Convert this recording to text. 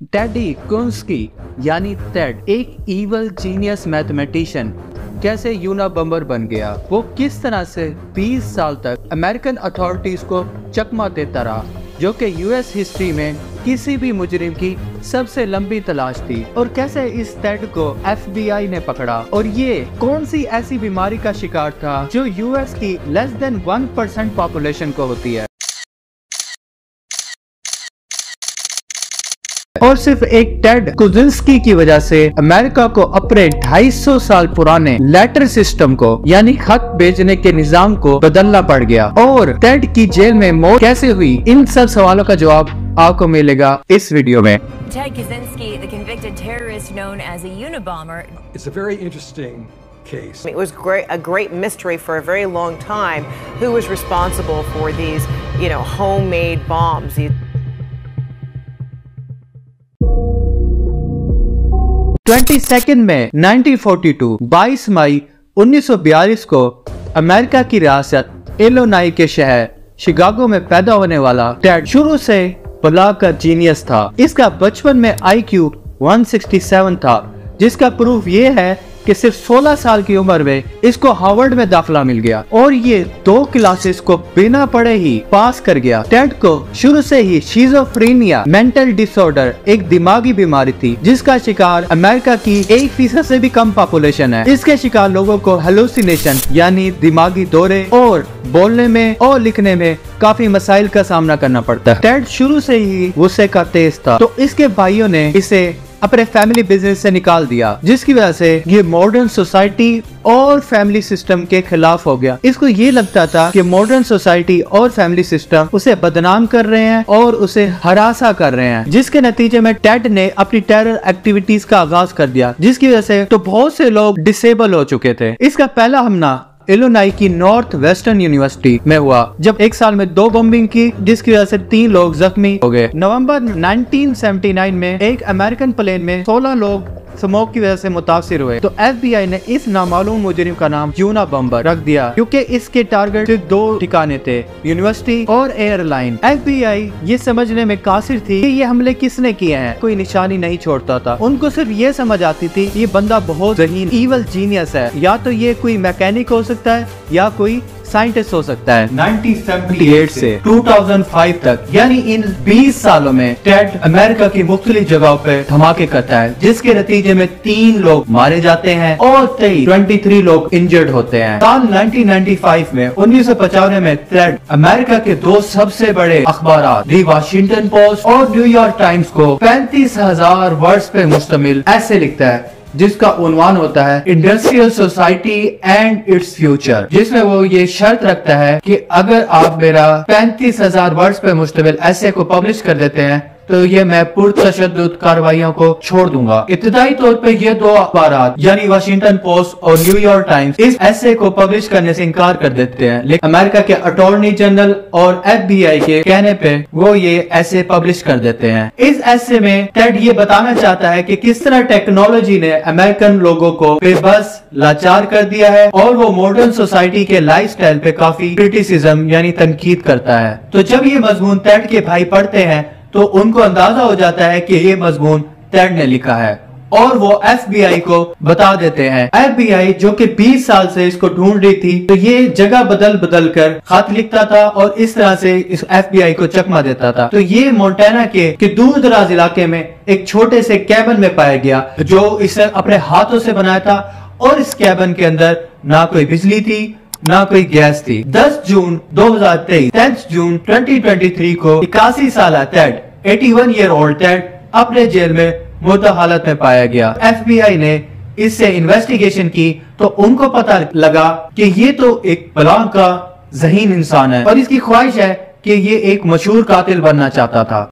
Teddy कुंस्की यानी Ted एक evil genius mathematician कैसे यूनाबम्बर बन गया, वो किस तरह से 20 साल तक अमेरिकन अथॉरिटीज को चकमा देता रहा, जो कि यूएस हिस्ट्री में किसी भी मुजरिम की सबसे लंबी तलाश थी, और कैसे इस टेड को FBI ने पकड़ा और ये कौन सी ऐसी बीमारी का शिकार था जो यूएस की लेस देन 1% पॉपुलेशन को होती है। और सिर्फ एक टेड कुजिंस्की की वजह से अमेरिका को अपने 250 साल पुराने लेटर सिस्टम को यानी खत भेजने के निजाम को बदलना पड़ गया। और टेड की जेल में मौत कैसे हुई, इन सब सवालों का जवाब आपको मिलेगा इस वीडियो में। Ted Kaczynski, the convicted terrorist known as a Unabomber. It's a very interesting case. It was a great mystery for a very long time who was responsible for these, homemade bombs. 22 में 1942 22 मई 1942 को America की रियासत Illinois के शहर Chicago में पैदा होने वाला टेड शुरू से बला का जीनियस था। इसका बचपन में IQ 167 था, जिसका प्रूफ ये है कि सिर्फ 16 साल की उम्र में इसको हार्वर्ड में दाखिला मिल गया और ये 2 क्लासेस को बिना पढ़े ही पास कर गया। टेड को शुरू से ही शिज़ोफ्रेनिया मेंटल डिसऑर्डर एक दिमागी बीमारी थी, जिसका शिकार अमेरिका की 1% से भी कम पॉपुलेशन है। इसके शिकार लोगों को हेलुसिनेशन यानी दिमागी दौरे और बोलने में और लिखने में काफी मसाइल का सामना करना पड़ता है। टेड शुरू से ही गुस्से का तेज था, तो इसके भाइयों ने इसे अपने फैमिली बिजनेस से निकाल दिया, जिसकी वजह से ये मॉडर्न सोसाइटी और फैमिली सिस्टम के खिलाफ हो गया। इसको ये लगता था कि मॉडर्न सोसाइटी और फैमिली सिस्टम उसे बदनाम कर रहे हैं और उसे हरासा कर रहे हैं, जिसके नतीजे में टेड ने अपनी टेरर एक्टिविटीज का आगाज कर दिया, जिसकी वजह से तो बहुत से लोग डिसेबल हो चुके थे। इसका पहला हमला इलिनॉय की नॉर्थ वेस्टर्न यूनिवर्सिटी में हुआ, जब एक साल में 2 बॉम्बिंग की, जिसकी वजह से 3 लोग जख्मी हो गए। नवंबर 1979 में एक अमेरिकन प्लेन में 16 लोग स्मोक की वजह से मुतासिर हुए, तो FBI ने इस नामालूम मुजरिम का नाम यूनाबम्बर रख दिया, क्योंकि इसके टारगेट सिर्फ 2 ठिकाने थे, यूनिवर्सिटी और एयरलाइन। FBI ये समझने में कासिर थी कि ये हमले किसने किए हैं, कोई निशानी नहीं छोड़ता था। उनको सिर्फ ये समझ आती थी ये बंदा बहुत ज़हीन इवल जीनियस है, या तो ये कोई मैकेनिक हो सकता है या कोई साइंटिस्ट हो सकता है। 1978 से 2005 तक यानी इन 20 सालों में टेड अमेरिका की मुख्तलिफ जगहों पे धमाके करता है, जिसके नतीजे में 3 लोग मारे जाते हैं और 23 लोग इंजर्ड होते हैं। साल 1995 में 1995 में टेड अमेरिका के 2 सबसे बड़े अखबार दी वाशिंगटन पोस्ट और न्यूयॉर्क टाइम्स को 35,000 वर्ड्स पे मुश्तमिल ऐसे लिखता है, जिसका उन्वान होता है industrial society and its future, जिसमें वो ये शर्त रखता है कि अगर आप मेरा 35,000 वर्ड्स पे मुश्तमिल ऐसे को पब्लिश कर देते हैं तो ये मैं पुरतशद्दुद कार्रवाइयों को छोड़ दूंगा। इब्तिदाई तौर पे ये 2 अखबार यानी वाशिंगटन पोस्ट और न्यूयॉर्क टाइम्स इस ऐसे को पब्लिश करने से इनकार कर देते हैं, लेकिन अमेरिका के अटॉर्नी जनरल और FBI के कहने पे वो ये ऐसे पब्लिश कर देते हैं। इस ऐसे में टेड ये बताना चाहता है कि किस तरह टेक्नोलॉजी ने अमेरिकन लोगों को बेबस लाचार कर दिया है और वो मॉडर्न सोसाइटी के लाइफस्टाइल पे काफी क्रिटिसिज्म यानी तनकीद करता है। तो जब ये मजमून टेड के भाई पढ़ते हैं तो उनको अंदाजा हो जाता है कि ये मजमून टेड ने लिखा है और वो FBI को बता देते हैं। FBI जो कि 20 साल से इसको ढूंढ रही थी, तो ये जगह बदल बदल कर खत लिखता था और इस तरह से इस FBI को चकमा देता था। तो ये मोंटाना के दूर दराज इलाके में एक छोटे से कैबिन में पाया गया, जो इसे अपने हाथों से बनाया था, और इस कैबिन के अंदर ना कोई बिजली थी ना कोई गैस थी। 10 जून 2023 10 जून 2023 को 81 साल टेड 81 ईयर ओल्ड टेड अपने जेल में मुर्दा हालत में पाया गया। FBI ने इससे इन्वेस्टिगेशन की तो उनको पता लगा कि ये तो एक बलांग का ज़हीन इंसान है और इसकी ख्वाहिश है कि ये एक मशहूर कातिल बनना चाहता था।